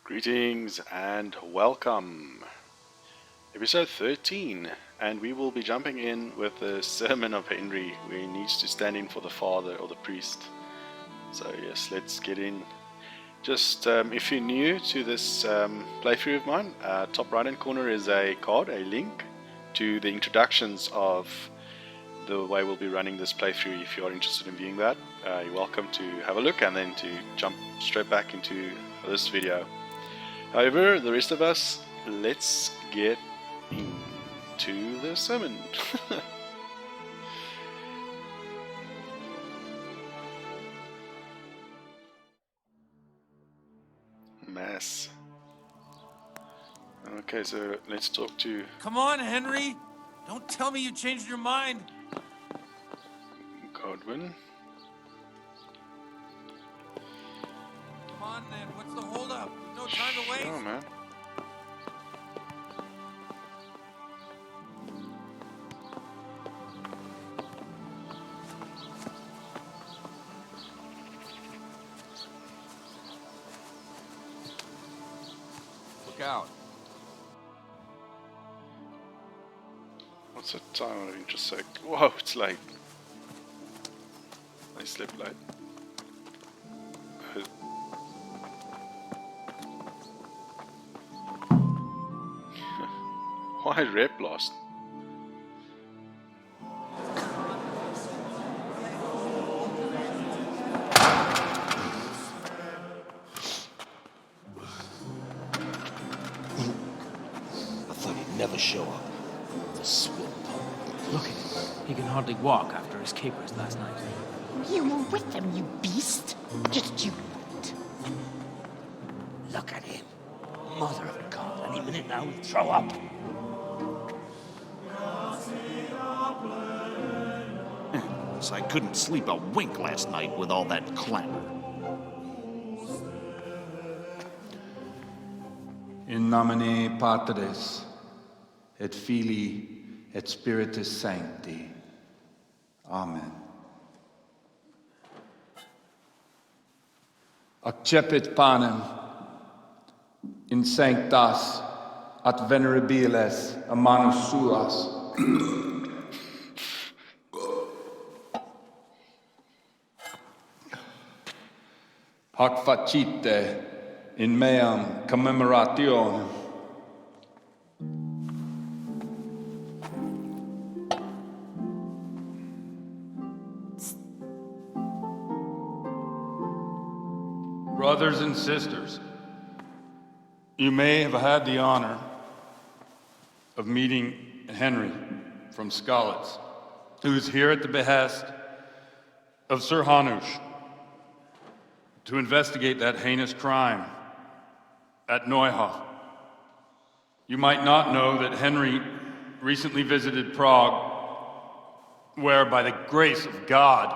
Greetings and welcome. Episode 13, and we will be jumping in with the sermon of Henry, where he needs to stand in for the father or the priest. So yes, let's get in. Just if you're new to this playthrough of mine, top right hand corner is a card, a link to the introductions of the way we'll be running this playthrough. If you are interested in viewing that, you're welcome to have a look and then to jump straight back into this video. However, the rest of us, let's get into the sermon. Mass. Okay, so let's talk to... Come on, Henry! Don't tell me you changed your mind! Godwin. Come on then, what's the holdup? No time to waste! Oh, man. Look out. What's the time of intersect? Whoa, it's late. I slept late. Why rep lost? I thought he'd never show up. The swindler. Look at him. He can hardly walk after his capers last night. You were with them, you beast. Just you wait. Look at him. Mother of God, any minute now he'll throw up. I couldn't sleep a wink last night with all that clamor. In nomine Patris, et Filii, et Spiritus Sancti. Amen. Accepit panem in sanctas at venerabiles a manus suas. Hac facite in meam commemorationem. Brothers and sisters, you may have had the honor of meeting Henry from Skalitz, who is here at the behest of Sir Hanush to investigate that heinous crime at Neuhof. You might not know that Henry recently visited Prague, where by the grace of God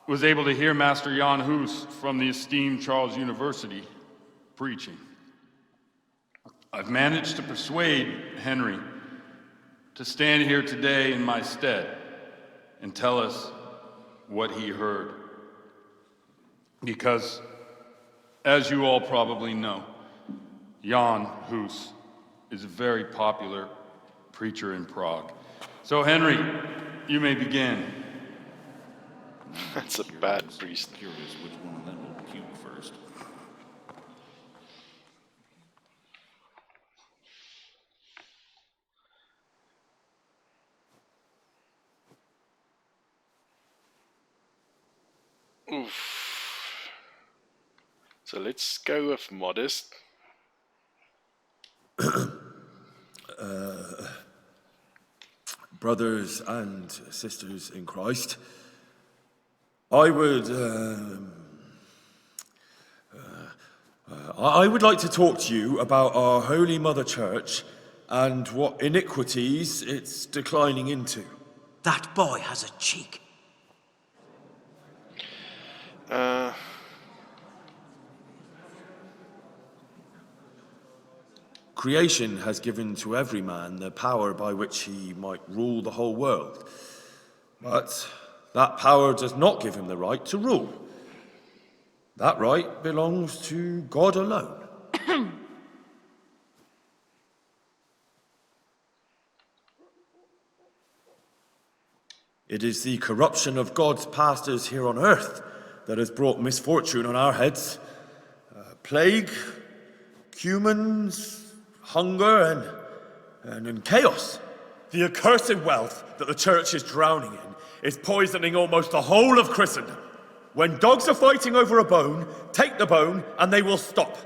was able to hear Master Jan Hus from the esteemed Charles University preaching. I've managed to persuade Henry to stand here today in my stead and tell us what he heard. Because, as you all probably know, Jan Hus is a very popular preacher in Prague. So Henry, you may begin. That's a bad priest. Curious which one of them will puke first. Oof. So let's go with modest. Brothers and sisters in Christ, I would like to talk to you about our Holy Mother Church and what iniquities it's declining into. That boy has a cheek. Creation has given to every man the power by which he might rule the whole world. But that power does not give him the right to rule. That right belongs to God alone. It is the corruption of God's pastors here on earth that has brought misfortune on our heads. Plague, humans, hunger, and chaos. The accursed wealth that the church is drowning in is poisoning almost the whole of Christendom. When dogs are fighting over a bone, take the bone and they will stop.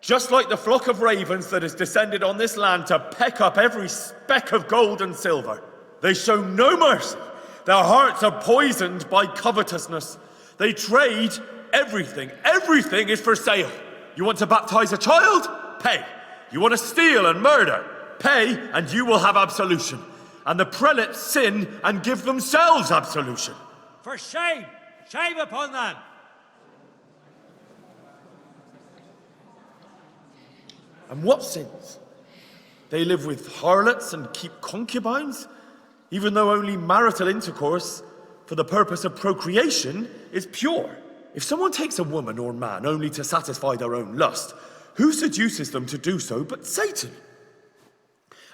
Just like the flock of ravens that has descended on this land to peck up every speck of gold and silver. They show no mercy. Their hearts are poisoned by covetousness. They trade everything. Everything is for sale. You want to baptize a child? Pay. You want to steal and murder? Pay, and you will have absolution. And the prelates sin and give themselves absolution. For shame! Shame upon them! And what sins? They live with harlots and keep concubines, even though only marital intercourse for the purpose of procreation is pure. If someone takes a woman or man only to satisfy their own lust, who seduces them to do so but Satan?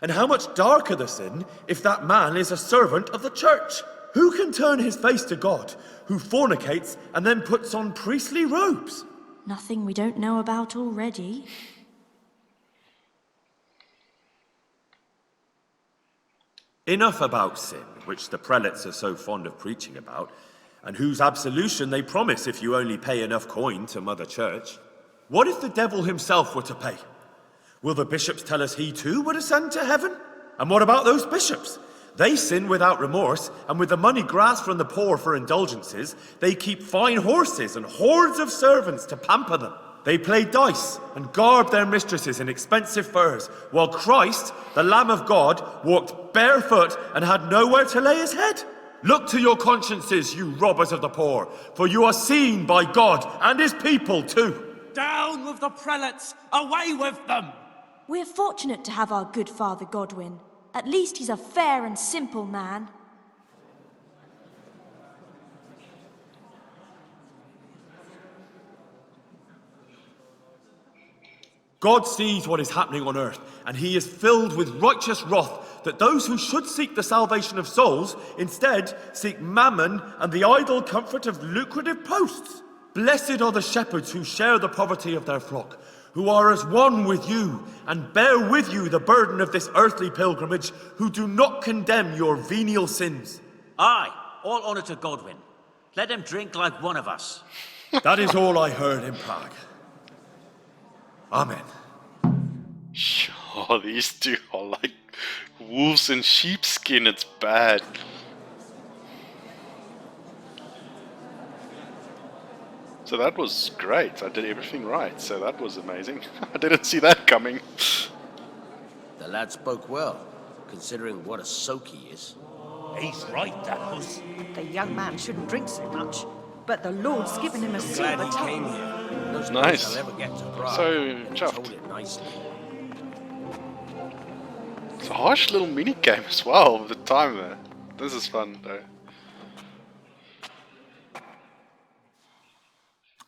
And how much darker the sin if that man is a servant of the church? Who can turn his face to God, who fornicates and then puts on priestly robes? Nothing we don't know about already. Enough about sin, which the prelates are so fond of preaching about, and whose absolution they promise if you only pay enough coin to Mother Church. What if the devil himself were to pay? Will the bishops tell us he too would ascend to heaven? And what about those bishops? They sin without remorse, and with the money grasped from the poor for indulgences, they keep fine horses and hordes of servants to pamper them. They play dice and garb their mistresses in expensive furs, while Christ, the Lamb of God, walked barefoot and had nowhere to lay his head. Look to your consciences, you robbers of the poor, for you are seen by God and his people too. Down with the prelates! Away with them! We're fortunate to have our good Father Godwin. At least he's a fair and simple man. God sees what is happening on earth, and he is filled with righteous wrath that those who should seek the salvation of souls instead seek mammon and the idle comfort of lucrative posts. Blessed are the shepherds who share the poverty of their flock, who are as one with you and bear with you the burden of this earthly pilgrimage, who do not condemn your venial sins. Aye, all honour to Godwin. Let him drink like one of us. That is all I heard in Prague. Amen. Sure, these two are like wolves in sheepskin. It's bad. So that was great. I did everything right. So that was amazing. I didn't see that coming. The lad spoke well, considering what a soak he is. He's right, that was. The young man shouldn't drink so much, but the Lord's given him a silver tongue. Those Nice. boys I'll ever get to Prague. So They chuffed. told it nicely. It's a harsh little mini game as well with the time there. This is fun though.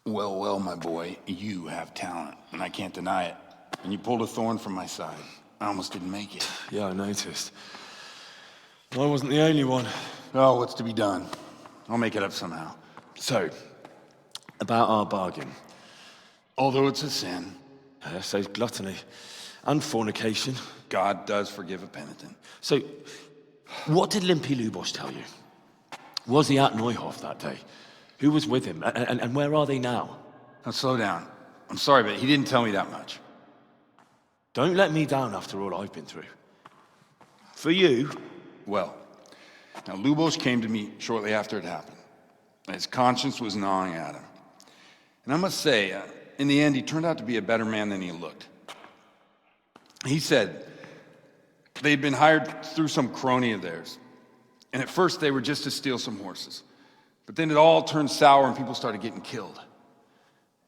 Well, well, my boy, you have talent, and I can't deny it. And you pulled a thorn from my side. I almost didn't make it. Yeah, I noticed. I wasn't the only one. Oh, what's to be done? I'll make it up somehow. So, about our bargain. Although it's a sin, So's gluttony and fornication. God does forgive a penitent. So, what did Limpy Lubos tell you? Was he at Neuhof that day? Who was with him? And where are they now? Now slow down. I'm sorry, but he didn't tell me that much. Don't let me down after all I've been through. For you, Well, now Lubos came to me shortly after it happened. His conscience was gnawing at him. And I must say, in the end, he turned out to be a better man than he looked. He said they'd been hired through some crony of theirs. And at first they were just to steal some horses. But then it all turned sour and people started getting killed.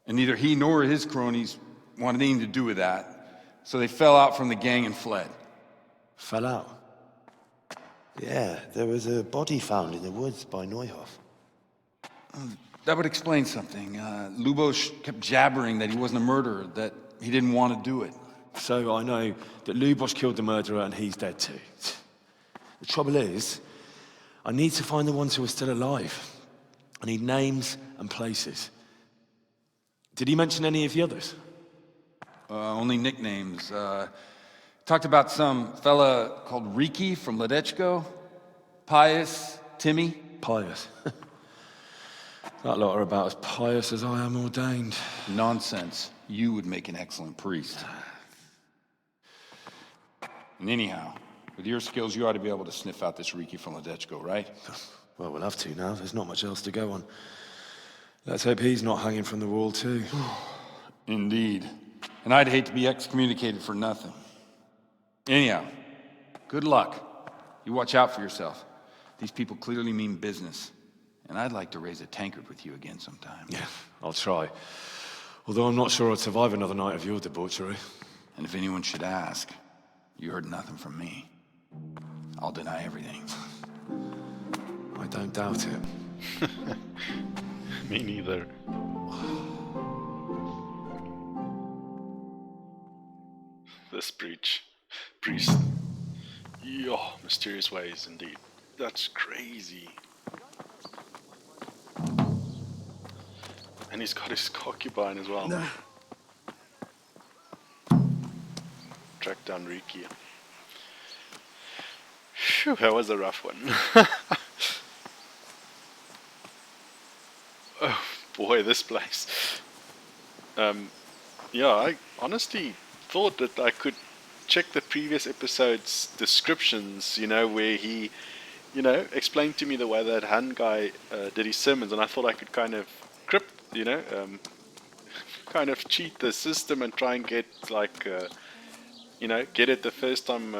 And neither he nor his cronies wanted anything to do with that. So they fell out from the gang and fled. fell out. Yeah, there was a body found in the woods by Neuhof. That would explain something. Lubos kept jabbering that he wasn't a murderer, that he didn't want to do it. So I know that Lubos killed the murderer and he's dead too. The trouble is, I need to find the ones who are still alive. I need names and places. Did he mention any of the others? Only nicknames. Talked about some fella called Riki from Ledechko, Pius, Timmy. Pious. That lot are about as pious as I am ordained. Nonsense. You would make an excellent priest. And anyhow, with your skills, you ought to be able to sniff out this Riki from Ledechko, right? Well, we'll have to now. There's not much else to go on. Let's hope he's not hanging from the wall too. Indeed. And I'd hate to be excommunicated for nothing. Anyhow, good luck. You watch out for yourself. These people clearly mean business. And I'd like to raise a tankard with you again sometime. Yeah, I'll try. Although I'm not sure I'd survive another night of your debauchery. And if anyone should ask, you heard nothing from me. I'll deny everything. I don't doubt it. Me neither. This priest. Yo, mysterious ways indeed. That's crazy. And he's got his concubine as well. Track down Riki. Phew, that was a rough one. Oh boy, this place. Yeah, I honestly thought that I could check the previous episode's descriptions, you know, where he, you know, explained to me the way that Han guy did his sermons, and I thought I could kind of crypt, you know, kind of cheat the system and try and get, like, you know, get it the first time,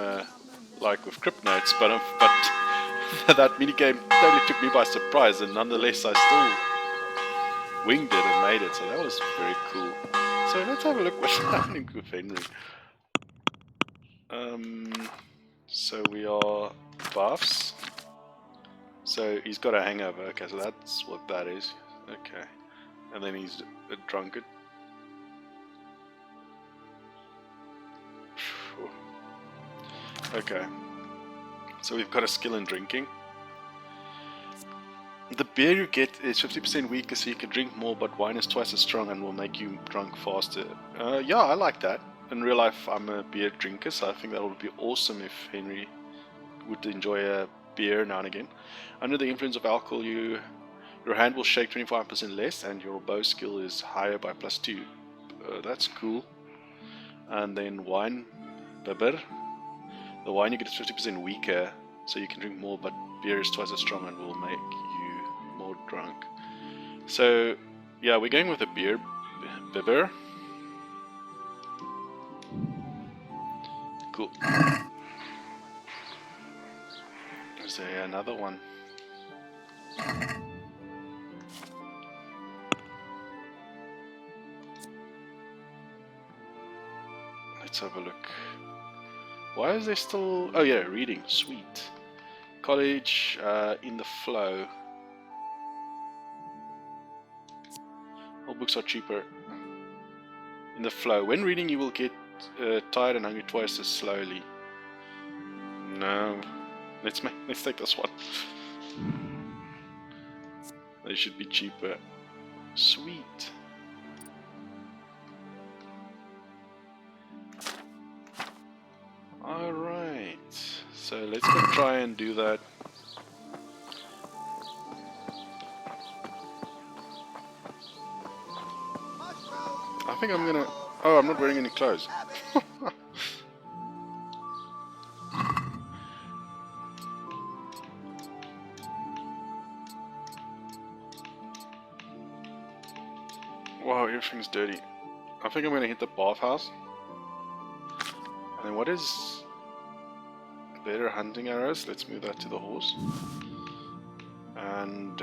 like with crypt notes, but that minigame totally took me by surprise, and nonetheless I still winged it and made it, so that was very cool. So let's have a look what's happening with Henry. So we are buffs. So he's got a hangover. Okay, so that's what that is. Okay, and then he's a drunkard. Okay, so we've got a skill in drinking. The beer you get is 50% weaker, so you can drink more, but wine is twice as strong and will make you drunk faster. Yeah, I like that. In real life, I'm a beer drinker, so I think that would be awesome if Henry would enjoy a beer now and again. Under the influence of alcohol, your hand will shake 25% less, and your bow skill is higher by +2. That's cool. And then wine, beber. The wine you get is 50% weaker, so you can drink more, but beer is twice as strong and will make you more drunk. So, yeah, we're going with a beer, beber. Cool. Is there another one? Let's have a look. Why is there still... Oh yeah, reading. Sweet. College in the flow. All books are cheaper. In the flow. When reading, you will get tired and hungry twice as slowly. No. Let's take this one. They should be cheaper. Sweet. Alright. So let's go try and do that. I think I'm gonna... Oh, I'm not wearing any clothes. Wow, everything's dirty. I think I'm gonna hit the bathhouse. And then what is better hunting arrows? Let's move that to the horse. And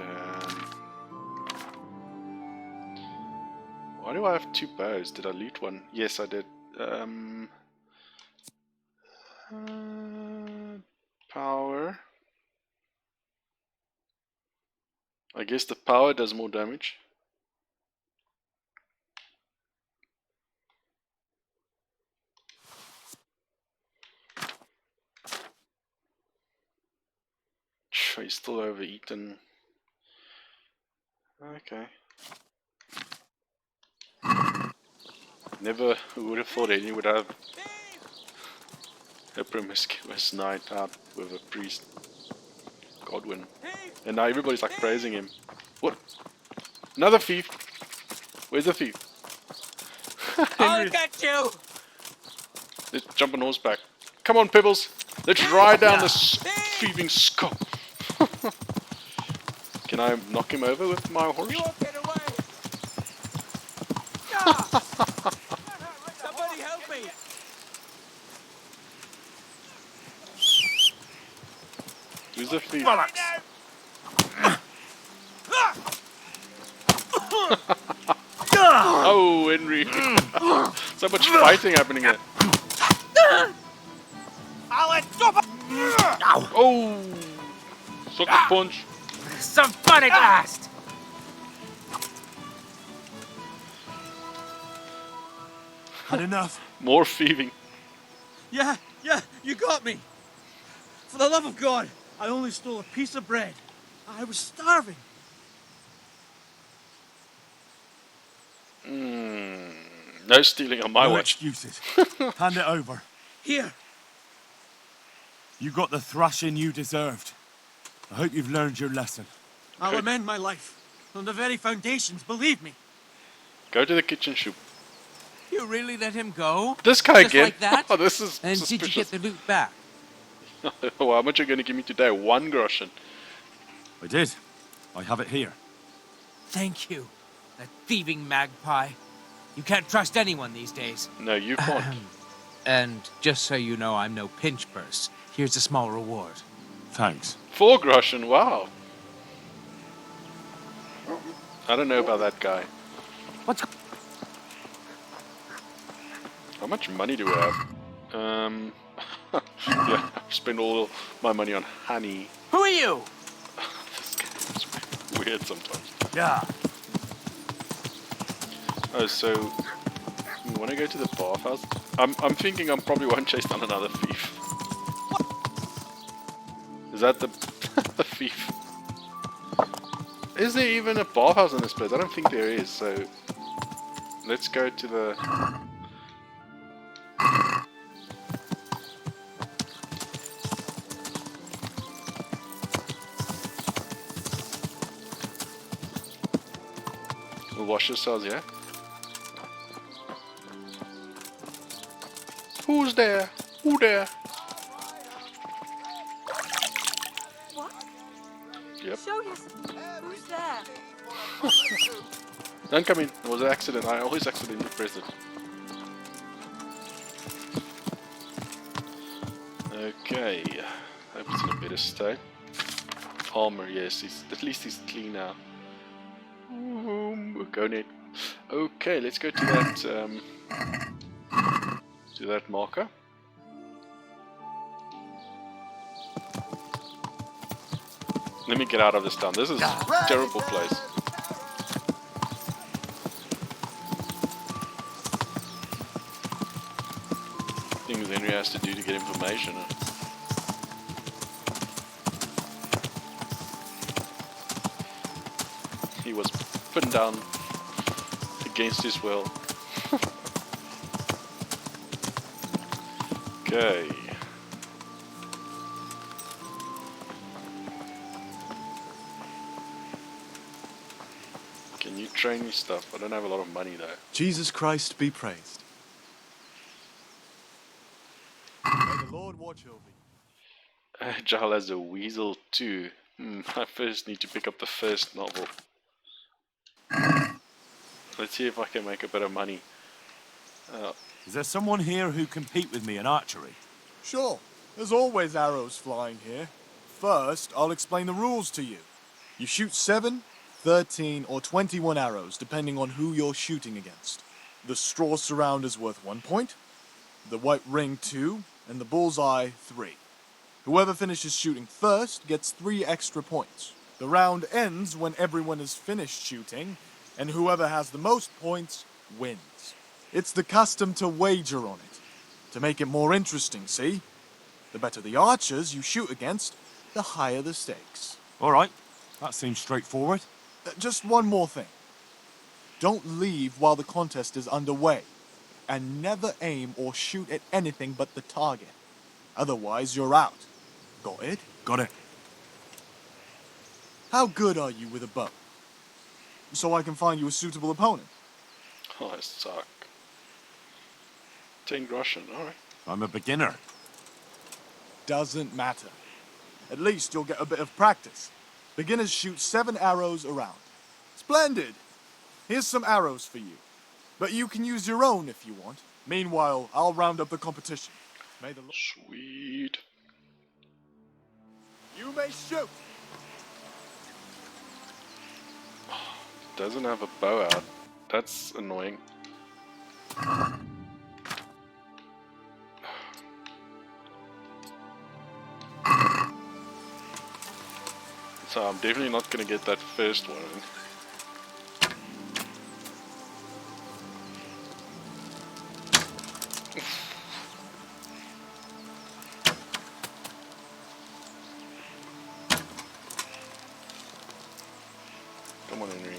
why do I have 2 bows? Did I loot one? Yes, I did. Power. I guess the power does more damage. he's still overeaten. Okay. Never would have thought Henry would have a promiscuous night out with a priest, Godwin. And now everybody's like praising him. What? Another thief? Where's the thief? I'll get you! Let's jump on horseback. Come on, Pebbles. Let's ride down this thieving scum. Can I knock him over with my horse? You won't get away! Ah! Somebody help me! Who's the thief? Oh, Henry. So much fighting happening here. Oh! Sucker punch. Some fun at last! Had enough. More thieving. Yeah, you got me. For the love of God, I only stole a piece of bread. I was starving. No stealing on my No watch. excuses. Hand it over. Here. You got the thrashing you deserved. I hope you've learned your lesson. I'll amend my life. From the very foundations, believe me. Go to the kitchen shoot. You really let him go? This guy Just again? like that? Oh, this is And did you suspicious. get the loot back? Well, how much are you going to give me today? 1 groschen. I did. I have it here. Thank you. That thieving magpie. You can't trust anyone these days. No, you can't. And just so you know, I'm no pinch purse. Here's a small reward. Thanks. 4 groschen, wow. I don't know about that guy. What's... How much money do we have? Yeah, I've spent all my money on honey. Who are you? This game is weird sometimes. Yeah. Oh, so we want to go to the bathhouse? I'm thinking I probably won't chase down another thief. Is that the the thief? Is there even a bathhouse in this place? I don't think there is, so let's go to the... We'll wash ourselves, yeah? Who's there? Who there? What? Yep. Show yourself. Who's there? Don't come in. It was an accident. I always accidentally press it. Okay. Hope it's in a better state. Armor, yes. At least he's clean now. Go net. Okay, let's go to that marker. Let me get out of this town. This is a terrible place. Things Henry has to do to get information. He was put down against his will. Okay. Can you train me stuff? I don't have a lot of money though. Jesus Christ be praised. May the Lord watch over you. Agile as a weasel too. I first need to pick up the first novel. Let's see if I can make a bit of money. Is there someone here who compete with me in archery? Sure. There's always arrows flying here. First, I'll explain the rules to you. You shoot 7, 13, or 21 arrows, depending on who you're shooting against. The straw surround is worth 1 point, the white ring 2, and the bullseye 3. Whoever finishes shooting first gets 3 extra points. The round ends when everyone is finished shooting, and whoever has the most points wins. It's the custom to wager on it, to make it more interesting, see? The better the archers you shoot against, the higher the stakes. All right, that seems straightforward. Just one more thing. Don't leave while the contest is underway, and never aim or shoot at anything but the target. Otherwise, you're out. Got it? Got it. How good are you with a bow? So I can find you a suitable opponent. Oh, I suck. 10 groschen, alright. I'm a beginner. Doesn't matter. At least you'll get a bit of practice. Beginners shoot 7 arrows around. Splendid! Here's some arrows for you. But you can use your own if you want. Meanwhile, I'll round up the competition. May the Lord... Sweet. You may shoot! Doesn't have a bow out. That's annoying. So I'm definitely not gonna get that first one. Come on, Henry.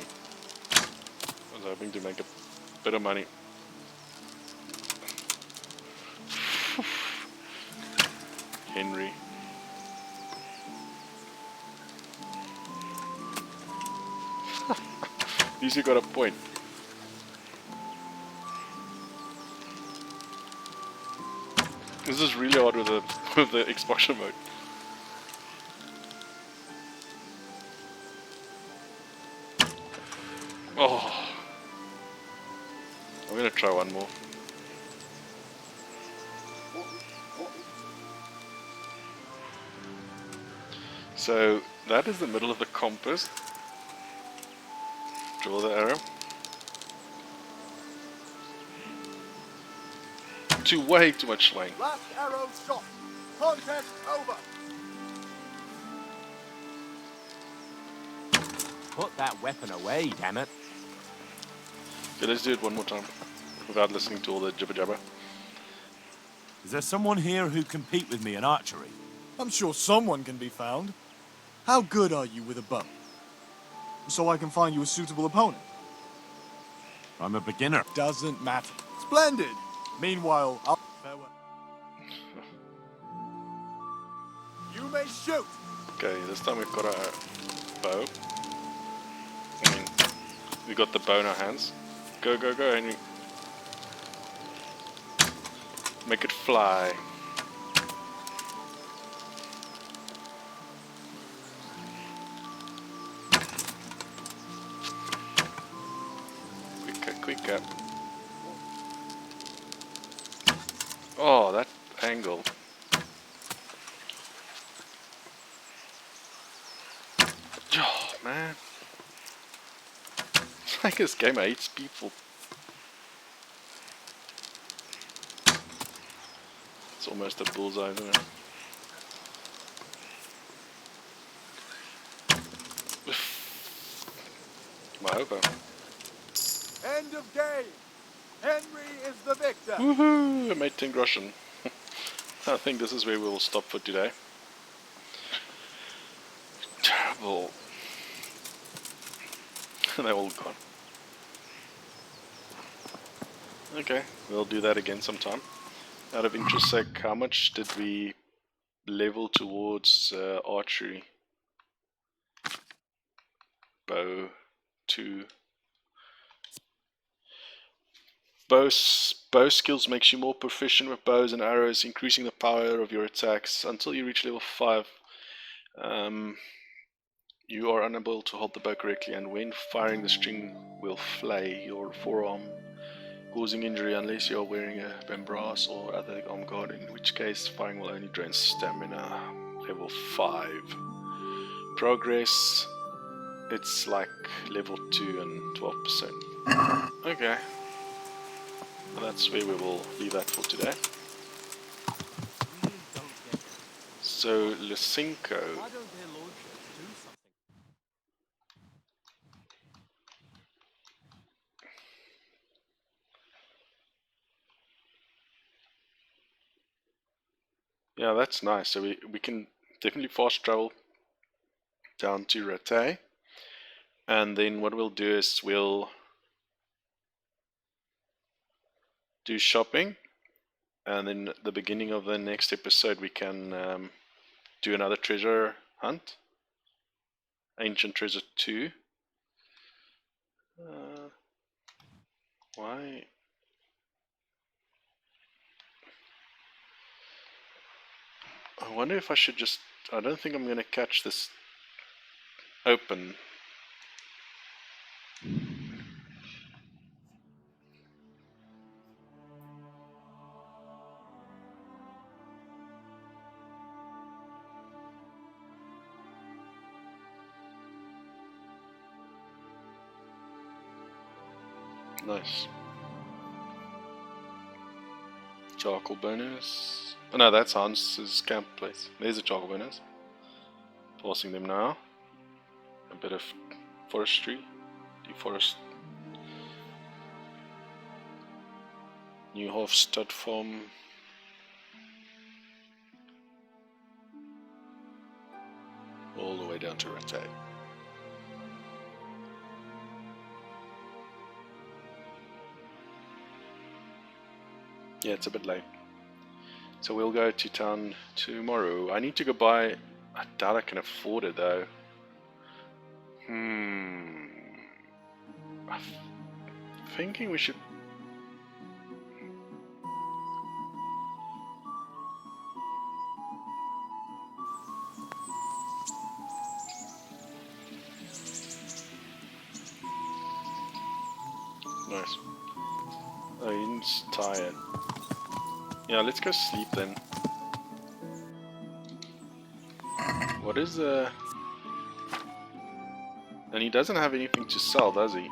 I was hoping to make a bit of money. Henry. At least you got a point. This is really hard with the explosion mode. Oh, I'm gonna try one more. So that is the middle of the compass. Draw the arrow. Way too much swing. Last arrow shot. Contest over. Put that weapon away, damn it. Okay, let's do it one more time without listening to all the jibber jabber. Is there someone here who compete with me in archery? I'm sure someone can be found. How good are you with a bow? So I can find you a suitable opponent. I'm a beginner. Doesn't matter. Splendid! Meanwhile, I'll... Farewell. You may shoot! Okay, this time we've got a bow. I mean, we got the bow in our hands. Go, go, go, Henry. Make it fly. Quicker, quicker. Oh, that angle. Oh, man. It's like this game hates people. It's almost a bullseye, isn't it? My over. End of game! Henry is the victor! Woohoo! I made 10 groschen. I think this is where we will stop for today. Terrible. They're all gone. Okay, we'll do that again sometime. Out of interest sake, how much did we level towards archery? Bow 2. Bow skills makes you more proficient with bows and arrows, increasing the power of your attacks until you reach level 5. You are unable to hold the bow correctly, and when firing the string will flay your forearm, causing injury unless you are wearing a bambrace or other arm guard, in which case firing will only drain stamina. Level 5. Progress, it's like level 2 and 12%. Okay. That's where we will leave that for today. So, Lysenko. Yeah, that's nice. So we can definitely fast travel down to Rattay. And then what we'll do is we'll do shopping. And then at the beginning of the next episode we can do another treasure hunt. Ancient Treasure 2. Why? I wonder if I should just... I don't think I'm going to catch this open. Nice. Charcoal bonus. Oh, no, that's Hans's camp place. There's a charcoal bonus. Passing them now. A bit of forestry. Deforest. New Hofstad farm. All the way down to Rattay. Yeah, it's a bit late. So we'll go to town tomorrow. I need to go buy... I doubt I can afford it though. I'm thinking we should... Nice. Oh, he's tired. Yeah, let's go sleep then. What is the... And he doesn't have anything to sell, does he?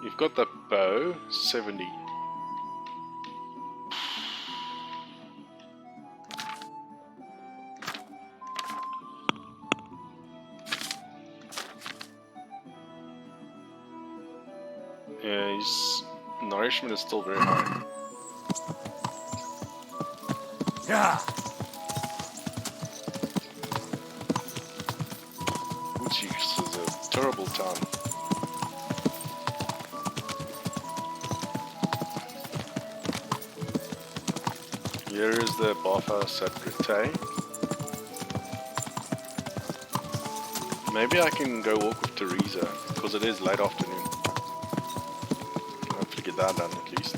You've got the bow, 70. Yeah, his nourishment is still very high. Yeah. Which is a terrible town. Here is the bathhouse at Rattay. Maybe I can go walk with Teresa, because it is late afternoon. Hopefully get that done at least.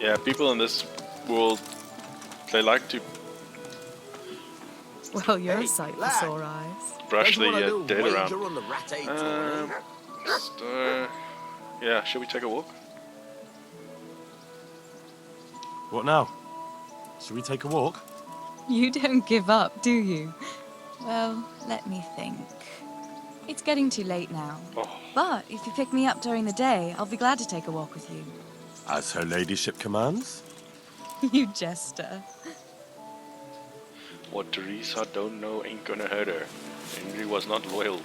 Yeah, people in this world, they like to Well, you're a sight for sore eyes. brush the dead wager around. on the Rattay tourney? Yeah, should we take a walk? What now? Should we take a walk? You don't give up, do you? Well, let me think. It's getting too late now. Oh. But if you pick me up during the day, I'll be glad to take a walk with you. As her ladyship commands. You jester. What Teresa don't know ain't gonna hurt her. Henry was not loyal.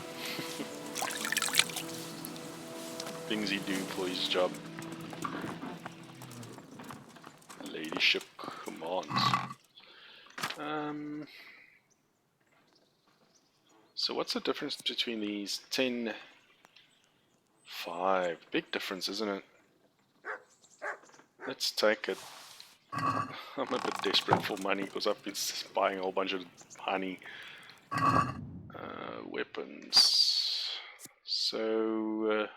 Things he do for his job. Ladyship commands. So what's the difference between these? 10, 5. Big difference, isn't it? Let's take it. I'm a bit desperate for money because I've been buying a whole bunch of honey. Weapons. So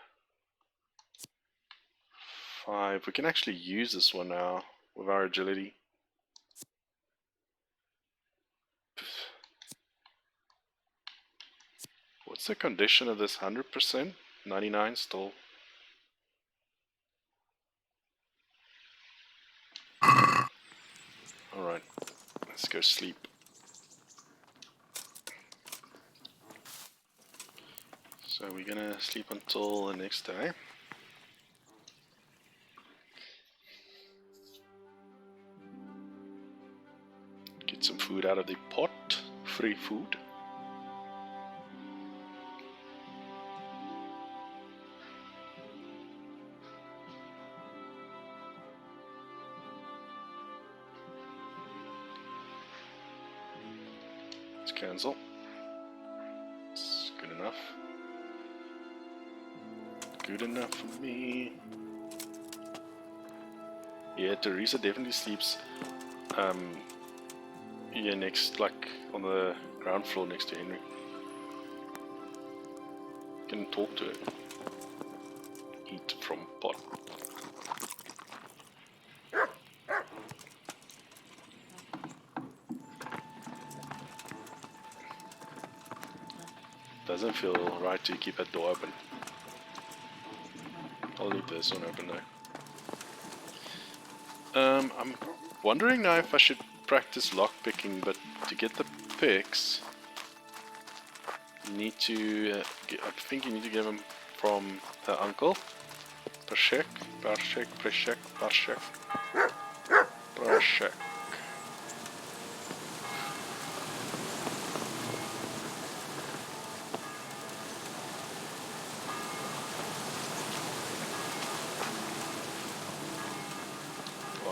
5. We can actually use this one now with our agility. What's the condition of this? 100%? 99 still. Alright, let's go sleep. So we're gonna sleep until the next day. Get some food out of the pot. Free food. cancel. It's good enough. Good enough for me. Yeah, Teresa definitely sleeps here next, like on the ground floor next to Henry. Can talk to her. Eat from pot. Doesn't feel right to keep that door open. I'll leave this one open though. I'm wondering now if I should practice lockpicking, but to get the picks, you need to. I think you need to get them from her uncle. Prashek.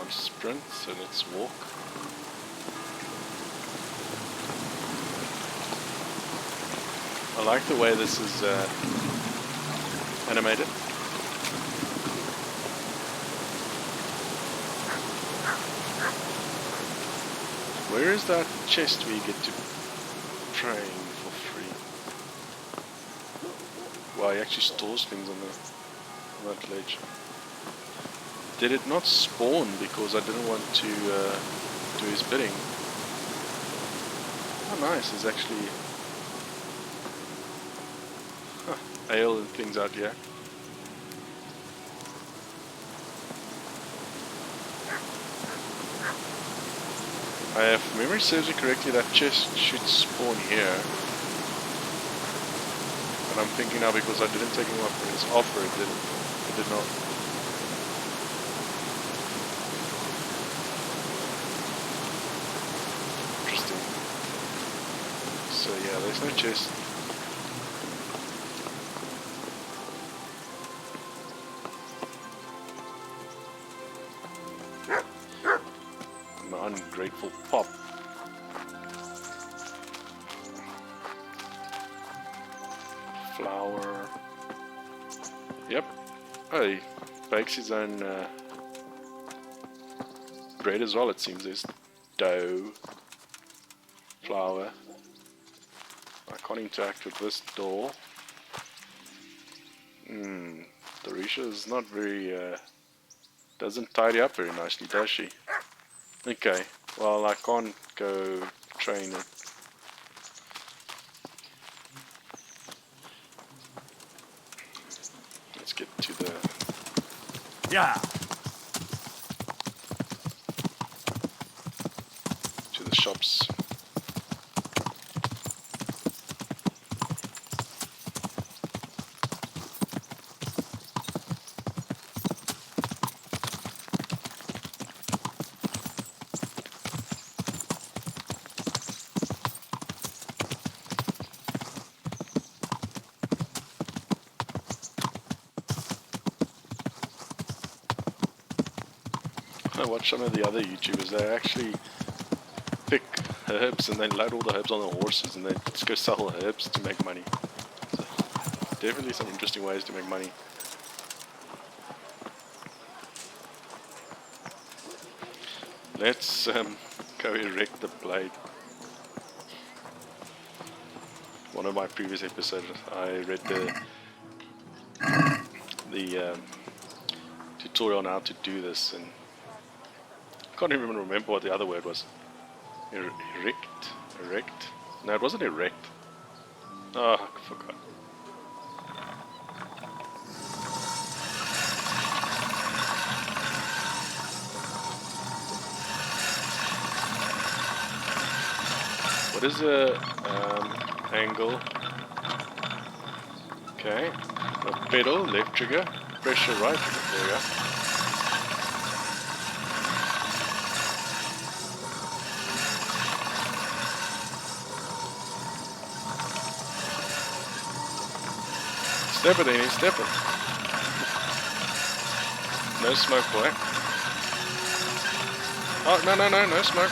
Sprint, so let's walk. I like the way this is animated. Where is that chest where you get to train for free? Wow, he actually stores things on that ledge. Did it not spawn because I didn't want to do his bidding? Oh nice, there's actually ale and things out here. If memory serves me correctly, that chest should spawn here. And I'm thinking now because I didn't take him up for his offer, it did not. So yeah, there's no chest. My ungrateful pop. Flour. Yep. Oh, he bakes his own bread as well, it seems. There's dough. Flour. I can't interact with this door. Dorisha is not very, doesn't tidy up very nicely, does she? Okay, well I can't go train it. Let's get to the... to the shops. I watch some of the other YouTubers, they actually pick herbs and then load all the herbs on the horses and then just go sell herbs to make money. So, definitely some interesting ways to make money. Let's go erect the blade. One of my previous episodes I read the tutorial on how to do this, and I can't even remember what the other word was. Erect? No, it wasn't erect. Oh, I forgot. What is the angle? Okay, a pedal, left trigger, pressure right trigger, there we go. Step it, Annie, step it. No smoke, boy. Oh, no smoke.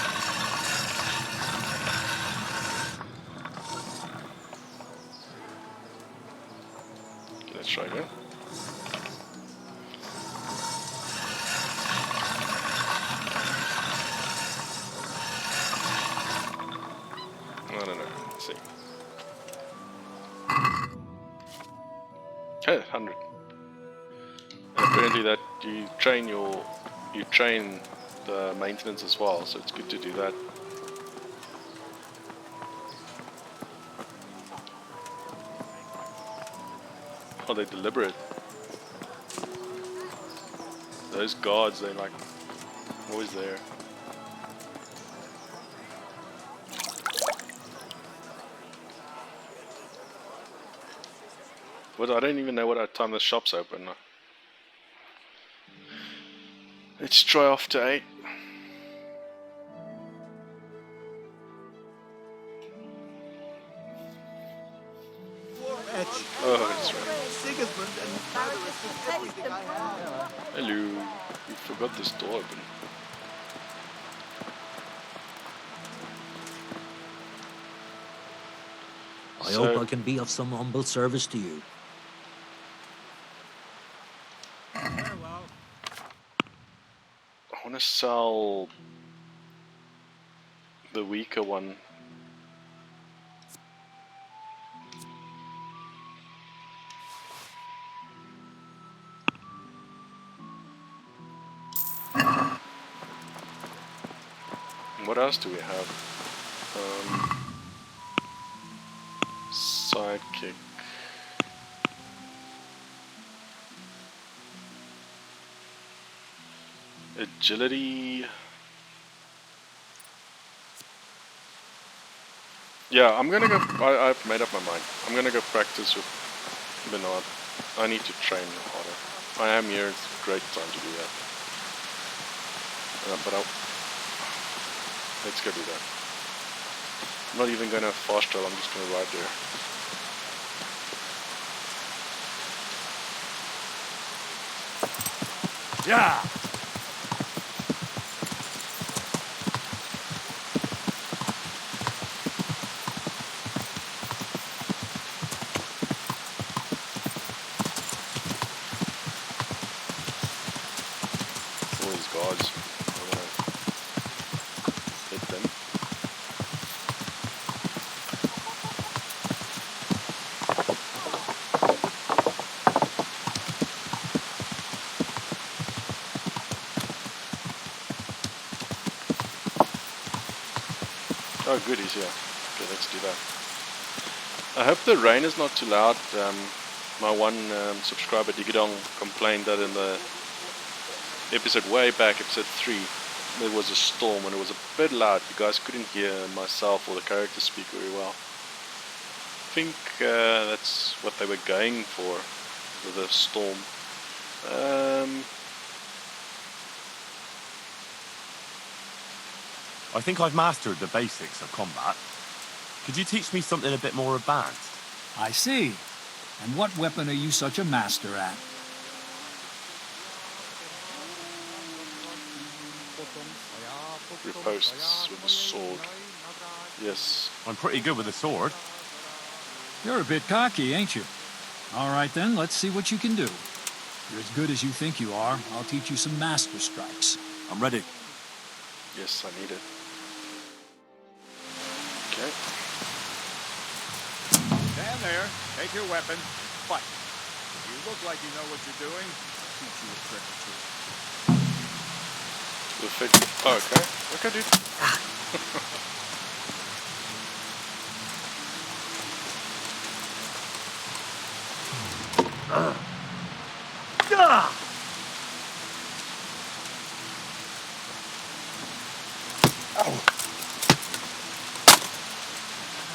100. And apparently that you train the maintenance as well, so it's good to do that. Oh, they're deliberate. Those guards, they're like always there. What? I don't even know what time the shop's open. Let's try after 8. Oh, that's right. Hello. You forgot this door open. I hope I can be of some humble service to you. I want to sell the weaker one. What else do we have? Sidekick. Agility. Yeah, I'm gonna go. I've made up my mind. I'm gonna go practice with Bernard. I need to train harder. I am here. It's a great time to do that. Let's go do that. I'm not even gonna fast travel. I'm just gonna ride there. Yeah. All these guards. I wanna hit them. Oh, good, he's here. Okay, let's do that. I hope the rain is not too loud. My one subscriber, Digidong, complained that in the episode way back, episode 3, there was a storm and it was a bit loud. You guys couldn't hear myself or the characters speak very well. I think that's what they were going for with the storm. I think I've mastered the basics of combat. Could you teach me something a bit more advanced? I see. And what weapon are you such a master at? Riposts with a sword. Yes. I'm pretty good with a sword. You're a bit cocky, ain't you? All right then, let's see what you can do. You're as good as you think you are. I'll teach you some master strikes. I'm ready. Yes, I need it. Okay. Stand there. Take your weapon. Fight. You look like you know what you're doing. Teach you a trick or two. Oh, okay. Okay, dude.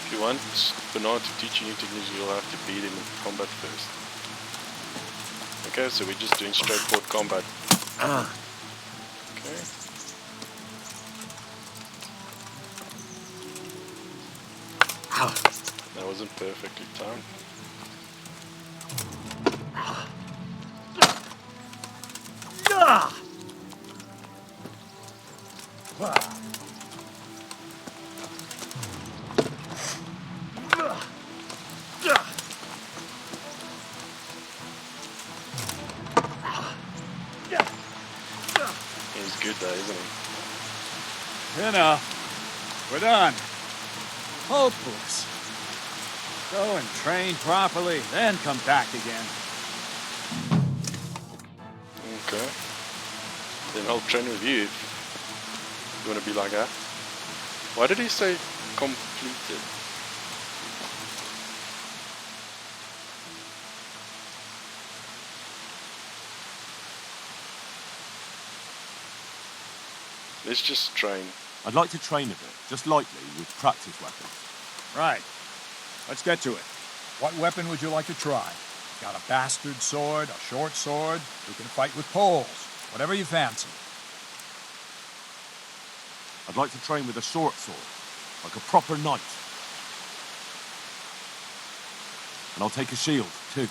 If you want Bernard to teach you new techniques, you'll have to beat him in combat first. Okay, so we're just doing straightforward combat. Okay. That wasn't perfectly timed. He's good though, isn't he? You know, we're done. Hopeless. Go and train properly, then come back again. Okay. Then I'll train with you if you want to be like that. Why did he say completed? Let's just train. I'd like to train a bit, just lightly, with practice weapons. Right. Let's get to it. What weapon would you like to try? Got a bastard sword, a short sword, who can fight with poles. Whatever you fancy. I'd like to train with a short sword, like a proper knight. And I'll take a shield, too.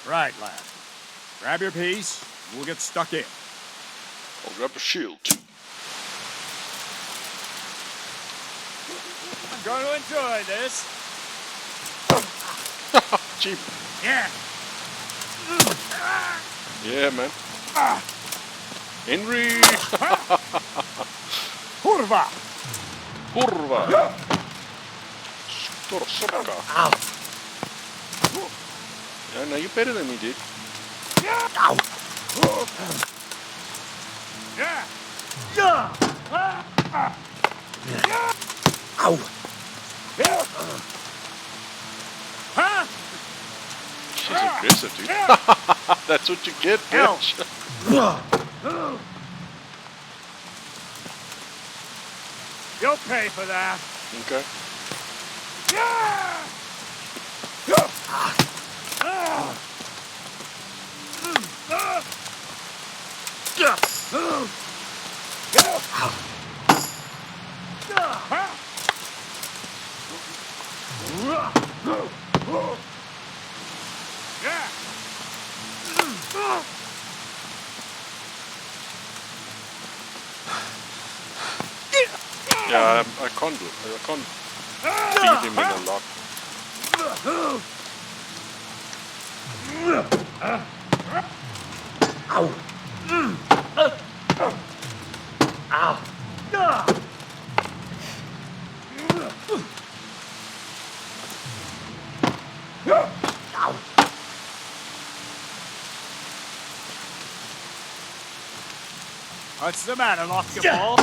Right, lad. Grab your piece, and we'll get stuck in. I'll grab a shield too. I'm going to enjoy this. Cheap. Yeah. Yeah, man. Henry! Kurva! Kurva! Storsorka. Ow! Yeah, no, you're better than me, dude. Ow! Yeah! Ow! She's aggressive, dude. That's what you get, bitch. You'll pay for that. Okay. Yeah, I can't do it. I can't beat him in a lot. Ow! Ow! Ow! What's the matter, lock your ball?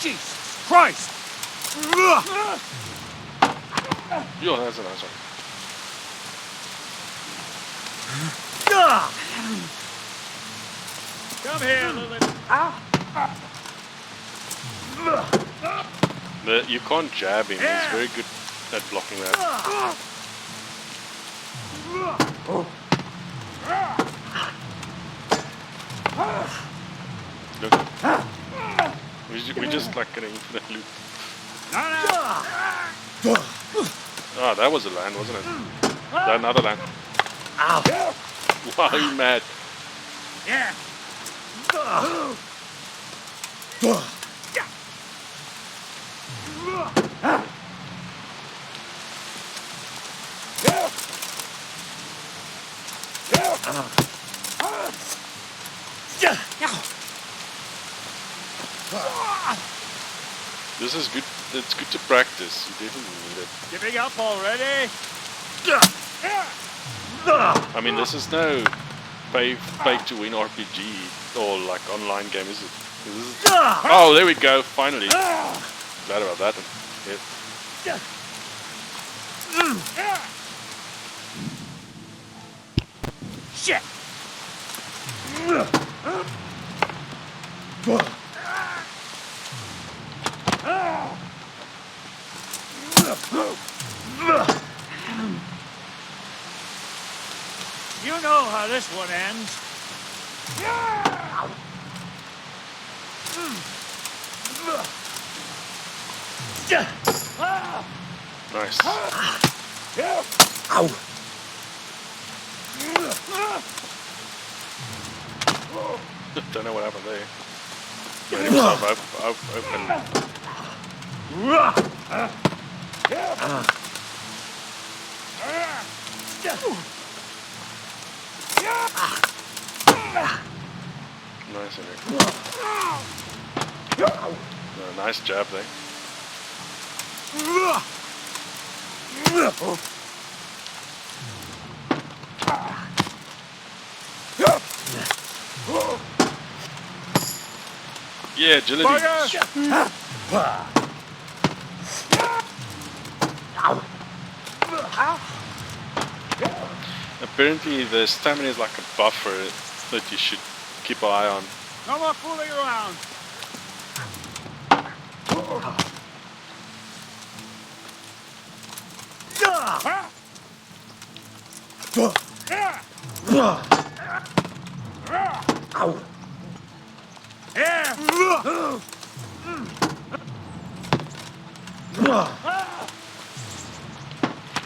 Jesus Christ! Yo, that's a nice one. Come here, Lilith. You can't jab him. He's very good at blocking that. Look. We just like an infinite loop. Ah, that was a land, wasn't it? That another land. Ow! Wow, you mad. Yeah. This is good. It's good to practice. You definitely need it. Giving up already? I mean, this is no pay to win RPG or like online game, is it? Oh, there we go. Finally. Glad about that. Yes. Shit! You know how this one ends. Nice. Ow! Don't know what happened there. Made himself open. Nice, Henry. No, nice jab there. Yeah, agility. Apparently the stamina is like a buffer that you should keep an eye on. No more fooling around.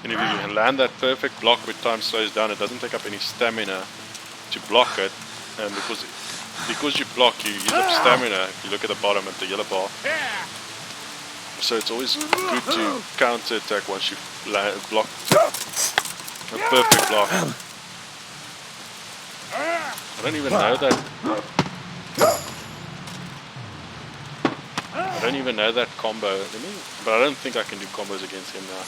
And if you land that perfect block with time slows down, it doesn't take up any stamina to block it. And because you block, you use up stamina. If you look at the bottom at the yellow bar. So it's always good to counter attack once you block a perfect block. I don't even know that. I don't even know that combo. But I don't think I can do combos against him now.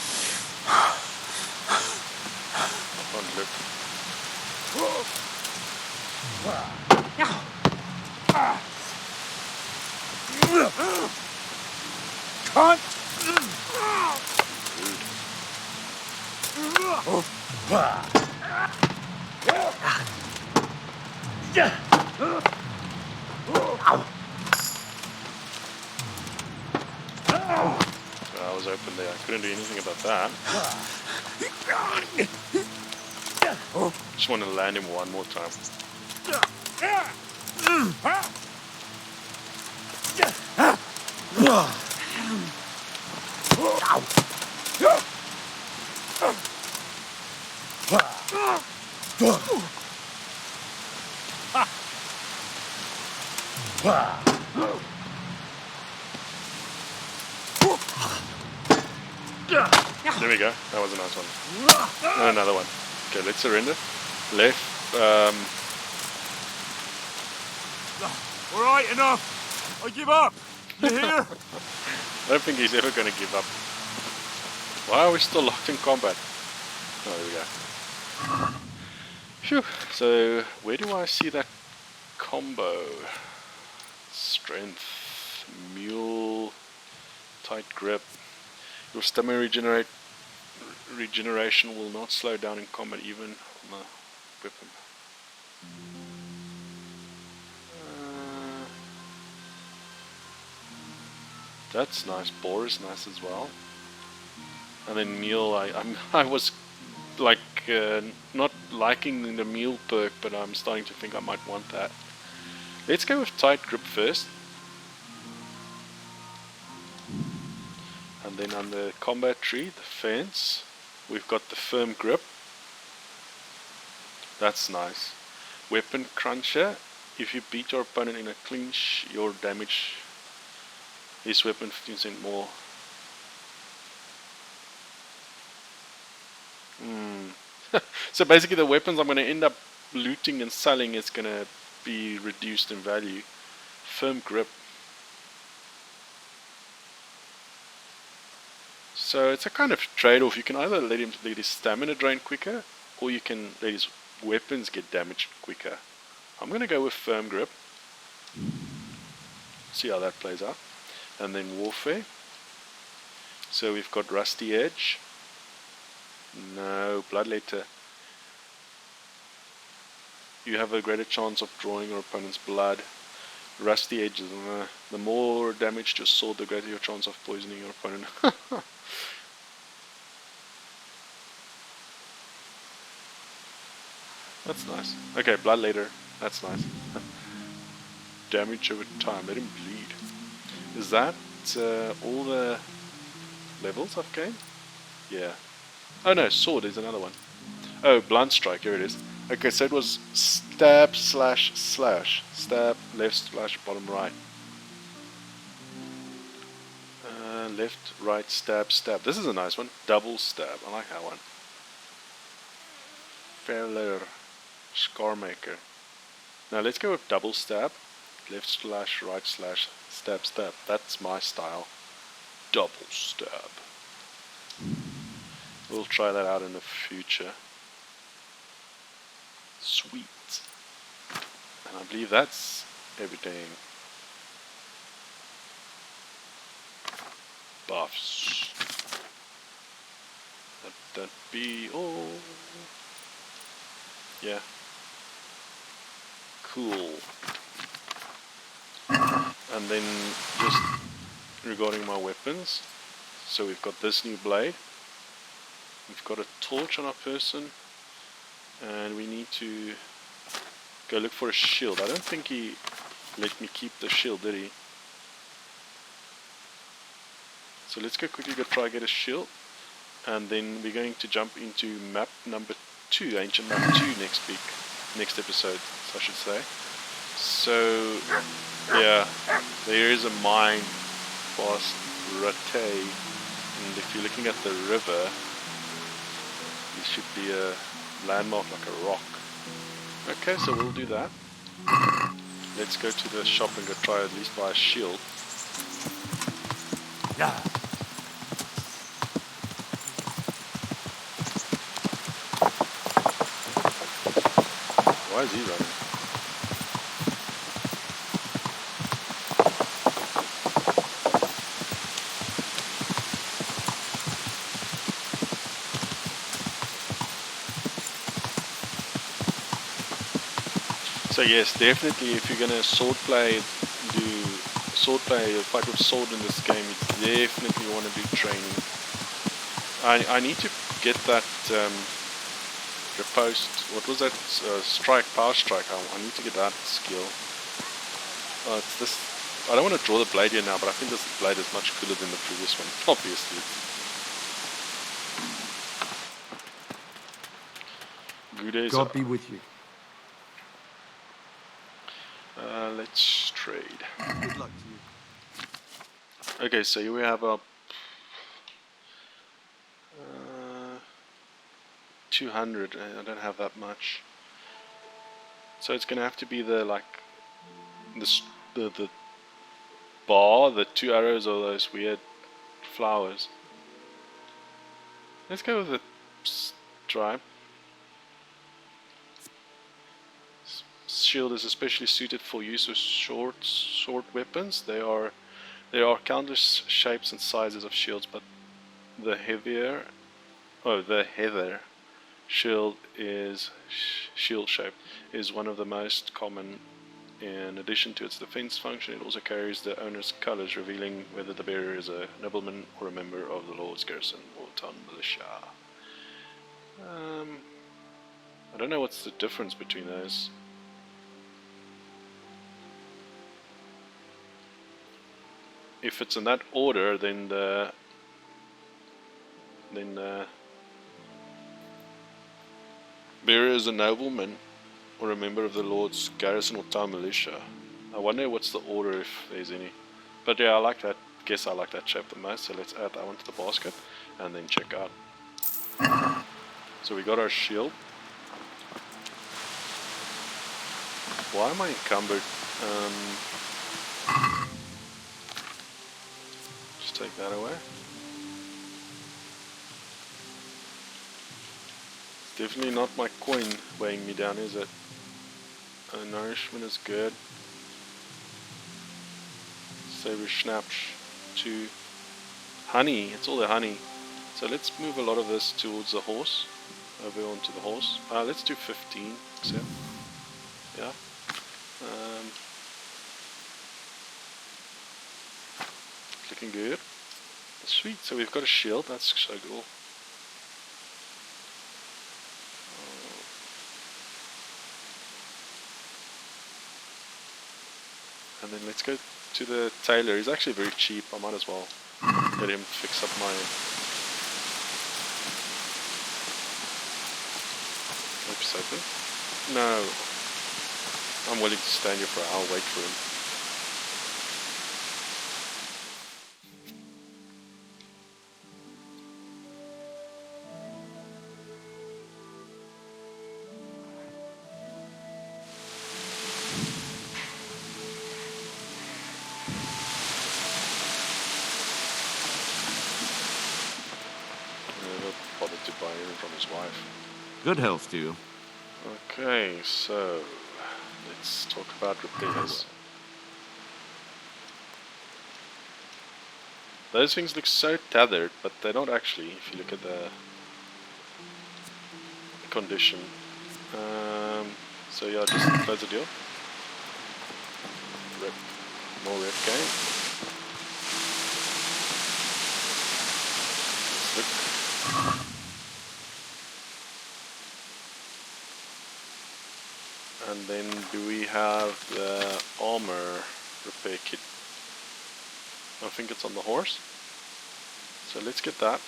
I can't look. Cunt! I was open there. I couldn't do anything about that. Just want to land him one more time. There we go. That was a nice one. And another one. Okay, let's surrender. Left. All right, enough. I give up. You hear? I don't think he's ever going to give up. Why are we still locked in combat? Oh, there we go. Phew. So, where do I see that combo? Strength. Mule. Tight grip. Your stamina regeneration will not slow down in combat even on the weapon. That's nice. Boar is nice as well. And then meal, I was like not liking the meal perk, but I'm starting to think I might want that. Let's go with tight grip first. And then on the combat tree, the fence, we've got the firm grip. That's nice. Weapon cruncher. If you beat your opponent in a clinch, your damage is weapon 15% more. So basically the weapons I'm going to end up looting and selling is going to be reduced in value. Firm grip. So it's a kind of trade-off. You can either let his stamina drain quicker, or you can let his weapons get damaged quicker. I'm going to go with firm grip. See how that plays out. And then warfare. So we've got rusty edge. No, bloodletter. You have a greater chance of drawing your opponent's blood. Rusty edge. The more damage to your sword, the greater your chance of poisoning your opponent. That's nice. Okay, bloodletter. That's nice. Damage over time. Let him bleed. Is that all the levels I've gained? Yeah. Oh no, sword is another one. Oh, blunt strike. Here it is. Okay, so it was stab slash slash. Stab left slash bottom right. Left, right, stab, stab. This is a nice one. Double stab. I like that one. Feller. Scar maker. Now let's go with double stab. left slash, right slash, stab, stab. That's my style. Double stab. We'll try that out in the future. Sweet. And I believe that's everything. Buffs. Let that be all. Yeah. Cool. And then just regarding my weapons. So we've got this new blade. We've got a torch on our person. And we need to go look for a shield. I don't think he let me keep the shield, did he? So let's go quickly try get a shield. And then we're going to jump into map number 2, ancient map 2 next episode, I should say. So, yeah, there is a mine past Rattay, and if you're looking at the river, there should be a landmark like a rock. Okay, so we'll do that. Let's go to the shop and go try at least buy a shield. Yeah. Why is he running? So yes, definitely if you're gonna swordplay, fight with sword in this game, you definitely want to do training. I need to get that riposte, what was that, power strike, I need to get that skill. It's this, I don't want to draw the blade here now, but I think this blade is much cooler than the previous one, obviously. Good days. God be with you. Let's trade. Good luck to you. Okay, so here we have our 200. I don't have that much, so it's gonna have to be the the bar, the 2 arrows, or those weird flowers. Let's go with the stripe. Shield is especially suited for use of short weapons. There are countless shapes and sizes of shields, but the heather shield shape is one of the most common. In addition to its defense function, it also carries the owner's colors, revealing whether the bearer is a nobleman or a member of the Lord's garrison or town militia. I don't know what's the difference between those. If it's in that order, then bearer is a nobleman or a member of the Lord's garrison or town militia. I wonder what's the order, if there's any. But yeah, I like that. Guess I like that shape the most. So let's add that one to the basket and then check out. So we got our shield. Why am I encumbered? Just take that away. It's definitely not my coin weighing me down, is it? Nourishment is good. Saber Schnapps to honey. It's all the honey. So let's move a lot of this towards the horse. Over onto the horse. Let's do 15. Except. Yeah. Looking good. Sweet. So we've got a shield. That's so cool. And then let's go to the tailor. He's actually very cheap. I might as well let him fix up my... Oops, open. No. I'm willing to stand here for an hour, wait for him. Good health to you. Okay, so let's talk about repairs. Those things look so tethered, but they're not actually, if you look at the condition. So yeah, just close the deal. Rip. More rip game. Let's look. And then do we have the armor repair kit? I think it's on the horse. So let's get that.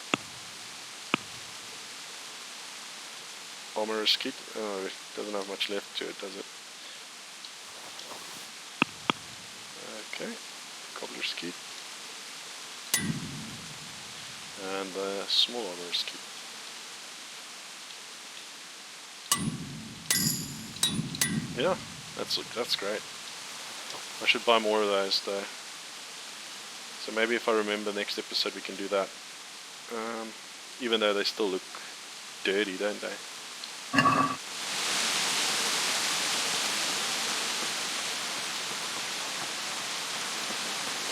Armorer's kit. Oh, it doesn't have much left to it, does it? Okay. Cobbler's kit. And the small armorer's kit. Yeah, that's great. I should buy more of those though. So maybe if I remember next episode we can do that. Even though they still look dirty, don't they?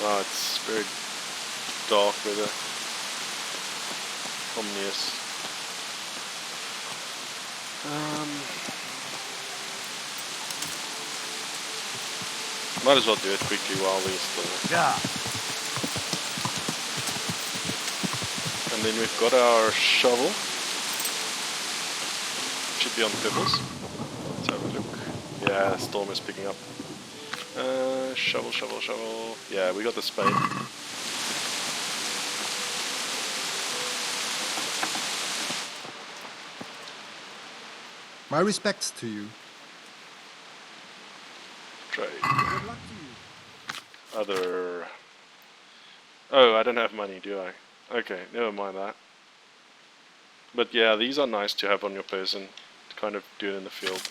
Oh, it's very dark weather. Ominous. Might as well do it quickly while we're still. Yeah. And then we've got our shovel. Should be on pebbles. Let's have a look. Yeah, the storm is picking up. Shovel, shovel, shovel. Yeah, we got the spade. My respects to you. Trade. Good luck to you. Other. Oh, I don't have money, do I? Okay, never mind that. But yeah, these are nice to have on your person to kind of do it in the field.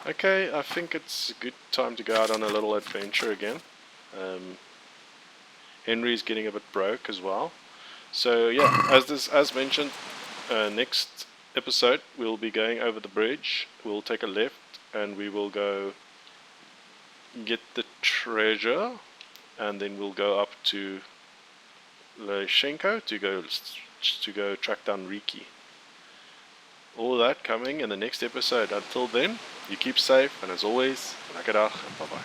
Okay, I think it's a good time to go out on a little adventure again. Henry's getting a bit broke as well. So yeah, as mentioned, next episode we'll be going over the bridge. We'll take a left and we will go get the treasure, and then we'll go up to Leshenko to go track down Riki. All that coming in the next episode. Until then, you keep safe, and as always, lekker dag and bye bye.